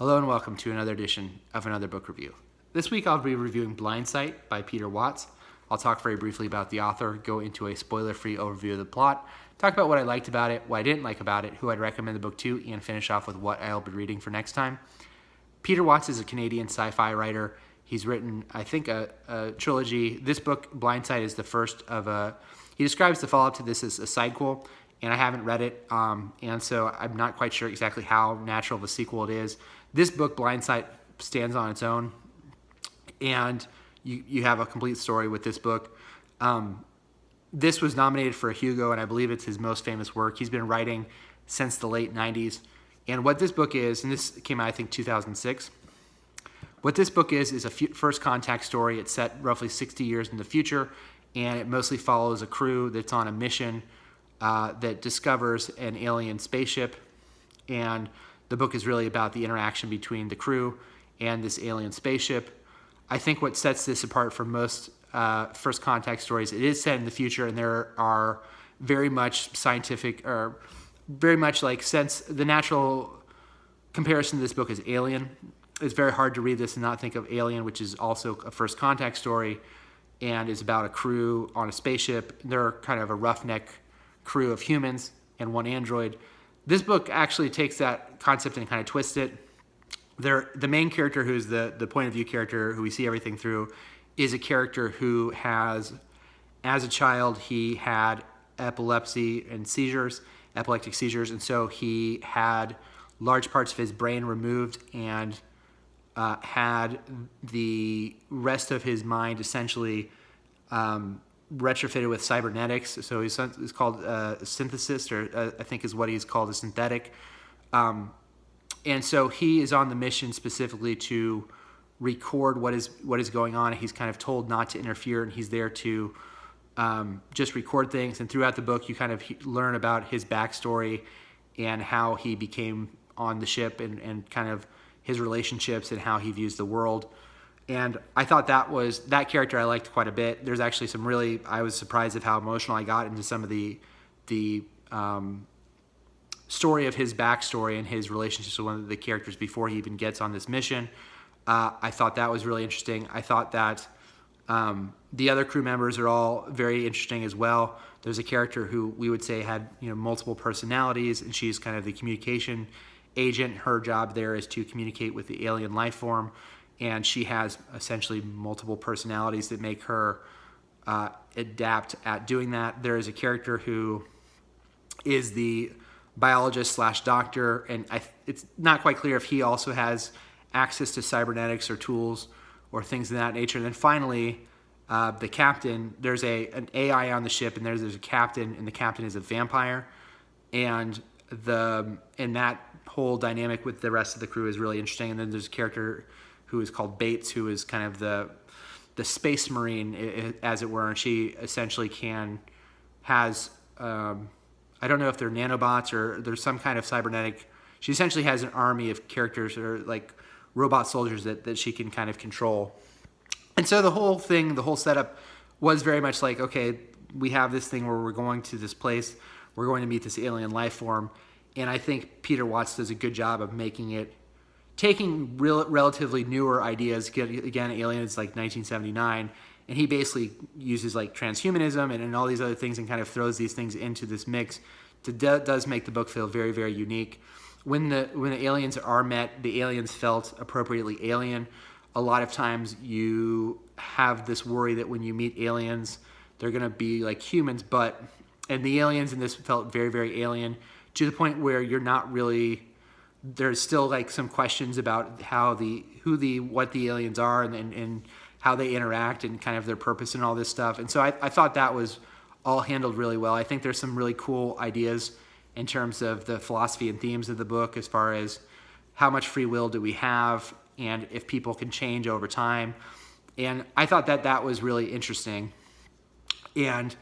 Hello and welcome to another edition of Another Book Review. This week I'll be reviewing Blindsight by Peter Watts. I'll talk very briefly about the author, go into a spoiler-free overview of the plot, talk about what I liked about it, what I didn't like about it, who I'd recommend the book to, and finish off with what I'll be reading for next time. Peter Watts is a Canadian sci-fi writer. He's written, I think, a trilogy. This book, Blindsight, is the first of a... He describes the follow-up to this as a sequel, and I haven't read it, and so I'm not quite sure exactly how natural of a sequel it is. This book, Blindsight, stands on its own, and you have a complete story with this book. This was nominated for a Hugo, and I believe it's his most famous work. He's been writing since the late 90s, and what this book is, and this came out, I think, 2006. What this book is a first contact story. It's set roughly 60 years in the future, and it mostly follows a crew that's on a mission that discovers an alien spaceship, and the book is really about the interaction between the crew and this alien spaceship. I think what sets this apart from most first contact stories, it is set in the future, and there are very much scientific, or very much like sense, the natural comparison to this book is Alien. It's very hard to read this and not think of Alien, which is also a first contact story, and is about a crew on a spaceship. They're kind of a roughneck crew of humans and one android. This book actually takes that concept and kind of twists it. The main character, who's the point of view character who we see everything through, is a character who has, as a child, he had epilepsy and seizures, epileptic seizures, and so he had large parts of his brain removed and had the rest of his mind essentially retrofitted with cybernetics. So he's called a synthesis, or I think is what he's called, a synthetic. And so he is on the mission specifically to record what is going on. He's kind of told not to interfere, and he's there to just record things. And throughout the book, you kind of learn about his backstory and how he became on the ship, and kind of his relationships and how he views the world. And I thought that character I liked quite a bit. There's actually some really, I was surprised at how emotional I got into some of the story of his backstory and his relationships with one of the characters before he even gets on this mission. I thought that was really interesting. I thought that the other crew members are all very interesting as well. There's a character who we would say had multiple personalities, and she's kind of the communication agent. Her job there is to communicate with the alien life form, and she has essentially multiple personalities that make her adapt at doing that. There is a character who is the biologist / doctor, and it's not quite clear if he also has access to cybernetics or tools or things of that nature. And then finally, the captain, there's an AI on the ship, and there's a captain, and the captain is a vampire. And that whole dynamic with the rest of the crew is really interesting. And then there's a character who is called Bates, who is kind of the space marine, as it were, and she essentially has I don't know if they're nanobots or there's some kind of cybernetic. She essentially has an army of characters, or like robot soldiers that she can kind of control. And so the whole setup was very much like, okay, we have this thing where we're going to this place, we're going to meet this alien life form, and I think Peter Watts does a good job of taking relatively newer ideas. Again, Alien is like 1979, and he basically uses like transhumanism and all these other things and kind of throws these things into this mix. Does make the book feel very, very unique. When the aliens are met, the aliens felt appropriately alien. A lot of times you have this worry that when you meet aliens, they're going to be like humans, and the aliens in this felt very, very alien, to the point where you're not really... There's still like some questions about what the aliens are, and how they interact, and kind of their purpose and all this stuff. And so I thought that was all handled really well. I think there's some really cool ideas in terms of the philosophy and themes of the book, as far as how much free will do we have, and if people can change over time. And I thought that was really interesting. And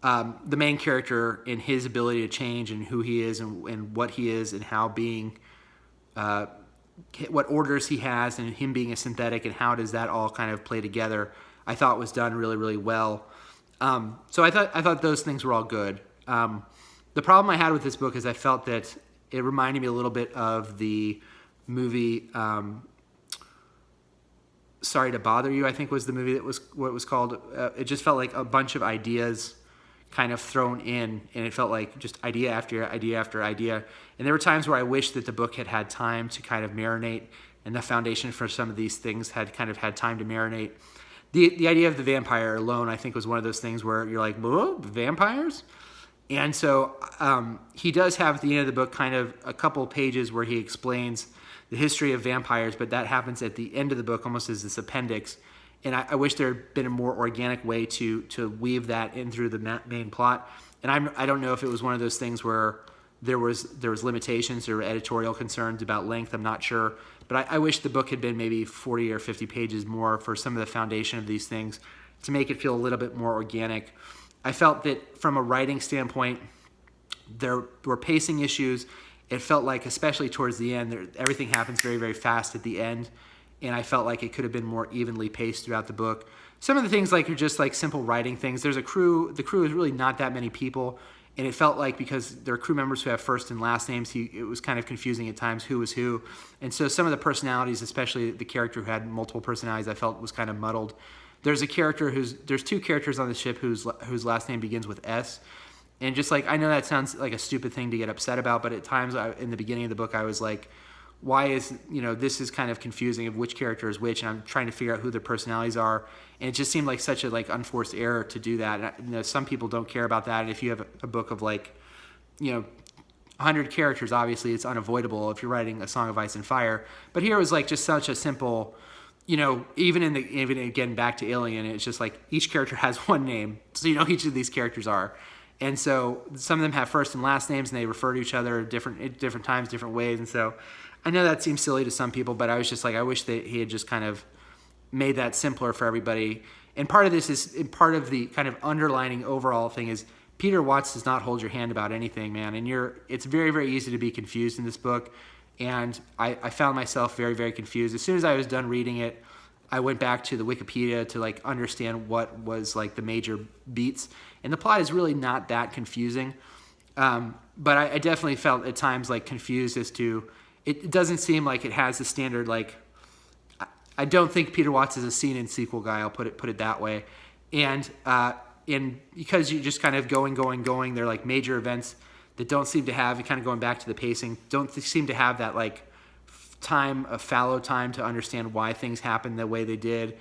the main character and his ability to change, and who he is, and what he is, and how being... what orders he has, and him being a synthetic, and how does that all kind of play together, I thought was done really, really well. So I thought those things were all good. The problem I had with this book is I felt that it reminded me a little bit of the movie. Sorry to Bother You, I think was the movie that was what it was called. It just felt like a bunch of ideas kind of thrown in, and it felt like just idea after idea after idea. And there were times where I wished that the book had had time to kind of marinate, and the foundation for some of these things had kind of had time to marinate. The idea of the vampire alone, I think, was one of those things where you're like, whoa, vampires? And so he does have at the end of the book kind of a couple pages where he explains the history of vampires, but that happens at the end of the book almost as this appendix. And I wish there had been a more organic way to weave that in through the main plot. And I don't know if it was one of those things where there was limitations or editorial concerns about length. I'm not sure. But I wish the book had been maybe 40 or 50 pages more for some of the foundation of these things to make it feel a little bit more organic. I felt that from a writing standpoint, there were pacing issues. It felt like, especially towards the end, everything happens very, very fast at the end. And I felt like it could have been more evenly paced throughout the book. Some of the things are just like simple writing things. There's a crew. The crew is really not that many people. And it felt like because there are crew members who have first and last names, it was kind of confusing at times who was who. And so some of the personalities, especially the character who had multiple personalities, I felt was kind of muddled. There's two characters on the ship whose last name begins with S. And just like, I know that sounds like a stupid thing to get upset about, but at times in the beginning of the book, I was like, why is, this is kind of confusing of which character is which, and I'm trying to figure out who their personalities are. And it just seemed like such a unforced error to do that. And some people don't care about that. And if you have a book of 100 characters, obviously it's unavoidable if you're writing A Song of Ice and Fire. But here it was just such a simple, even again back to Alien, it's just like each character has one name, so you know who each of these characters are. And so some of them have first and last names, and they refer to each other at different times, different ways. And so I know that seems silly to some people, but I was just like, I wish that he had just kind of made that simpler for everybody. And part of the kind of underlining overall thing is Peter Watts does not hold your hand about anything, man. And it's very, very easy to be confused in this book. And I found myself very, very confused. As soon as I was done reading it, I went back to the Wikipedia to understand what was the major beats. And the plot is really not that confusing. But I definitely felt at times confused as to, it doesn't seem like it has the standard, I don't think Peter Watts is a scene and sequel guy, I'll put it that way. And because you're just kind of going, they're major events that don't seem to have, kind of going back to the pacing, don't seem to have that fallow time to understand why things happened the way they did.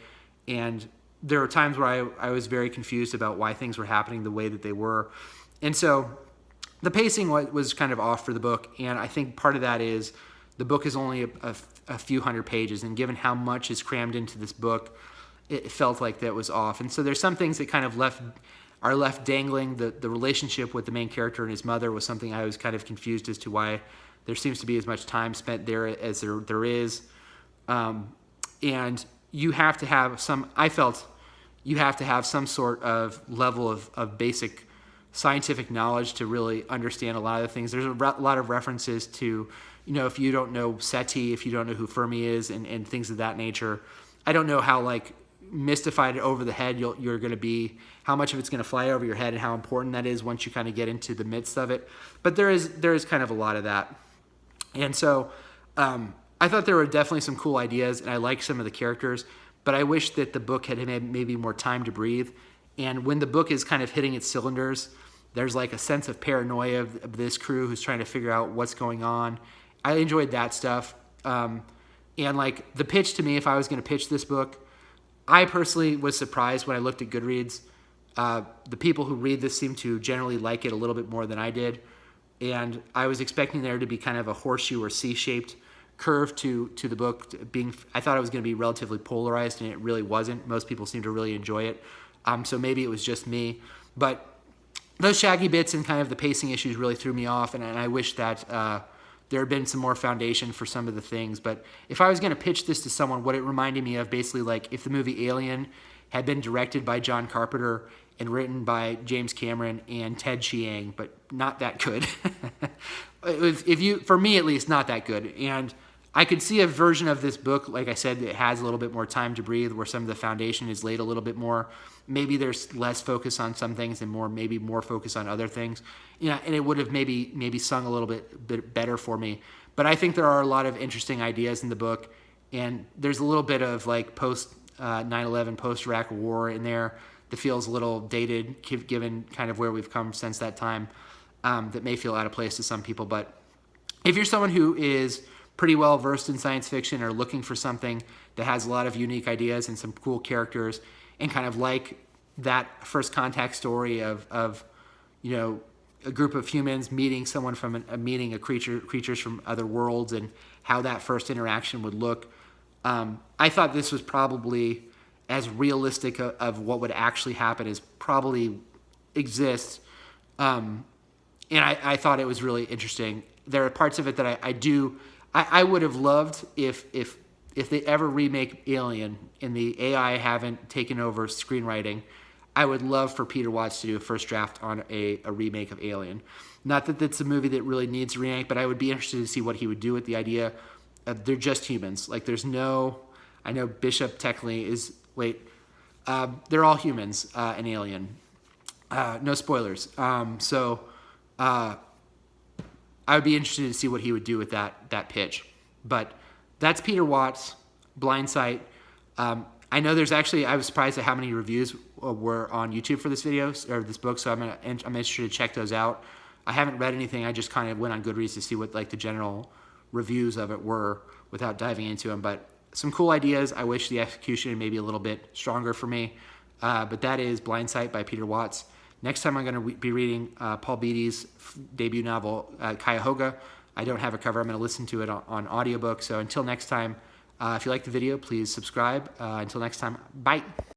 And there were times where I was very confused about why things were happening the way that they were. And so the pacing was kind of off for the book, and I think part of that is the book is only a few hundred pages, and given how much is crammed into this book, it felt like that was off. And so there's some things that kind of are left dangling. The relationship with the main character and his mother was something I was kind of confused as to why there seems to be as much time spent there as there is. And you have to have some sort of level of basic scientific knowledge to really understand a lot of the things. There's a lot of references to, if you don't know SETI, if you don't know who Fermi is, and things of that nature. I don't know how mystified over the head you're going to be, how much of it's going to fly over your head, and how important that is once you kind of get into the midst of it. But there is kind of a lot of that. And so I thought there were definitely some cool ideas, and I liked some of the characters, but I wish that the book had maybe more time to breathe. And when the book is kind of hitting its cylinders, there's a sense of paranoia of this crew who's trying to figure out what's going on. I enjoyed that stuff. And the pitch to me, if I was going to pitch this book, I personally was surprised when I looked at Goodreads. The people who read this seem to generally like it a little bit more than I did. And I was expecting there to be kind of a horseshoe or C-shaped curve to the book. I thought it was going to be relatively polarized, and it really wasn't. Most people seem to really enjoy it. So maybe it was just me. But those shaggy bits and kind of the pacing issues really threw me off, and I wish that there had been some more foundation for some of the things. But if I was going to pitch this to someone, what it reminded me of basically if the movie Alien had been directed by John Carpenter and written by James Cameron and Ted Chiang, but not that good. For me at least, not that good. And I could see a version of this book, like I said, that has a little bit more time to breathe, where some of the foundation is laid a little bit more. Maybe there's less focus on some things and more focus on other things. And it would have maybe sung a little bit better for me. But I think there are a lot of interesting ideas in the book, and there's a little bit of like post 9/11, post Iraq War in there that feels a little dated, given kind of where we've come since that time. That may feel out of place to some people, but if you're someone who is pretty well versed in science fiction or looking for something that has a lot of unique ideas and some cool characters, and kind of like that first contact story of you know, a group of humans meeting someone from meeting a creatures from other worlds, and how that first interaction would look, I thought this was probably as realistic of what would actually happen as probably exists. And I thought it was really interesting. There are parts of it that I would have loved if they ever remake Alien and the AI haven't taken over screenwriting. I would love for Peter Watts to do a first draft on a remake of Alien. Not that that's a movie that really needs a remake, but I would be interested to see what he would do with the idea of they're just humans. Like there's no, I know Bishop technically is, they're all humans in Alien. No spoilers. So I would be interested to see what he would do with that pitch. But that's Peter Watts, Blindsight. I know there's actually, I was surprised at how many reviews were on YouTube for this video, or this book, so I'm interested to check those out. I haven't read anything, I just kind of went on Goodreads to see what like the general reviews of it were without diving into them. But some cool ideas. I wish the execution maybe a little bit stronger for me. But that is Blindsight by Peter Watts. Next time I'm going to be reading Paul Beatty's debut novel, Cuyahoga. I don't have a cover. I'm going to listen to it on audiobook. So until next time, if you like the video, please subscribe. Until next time, bye.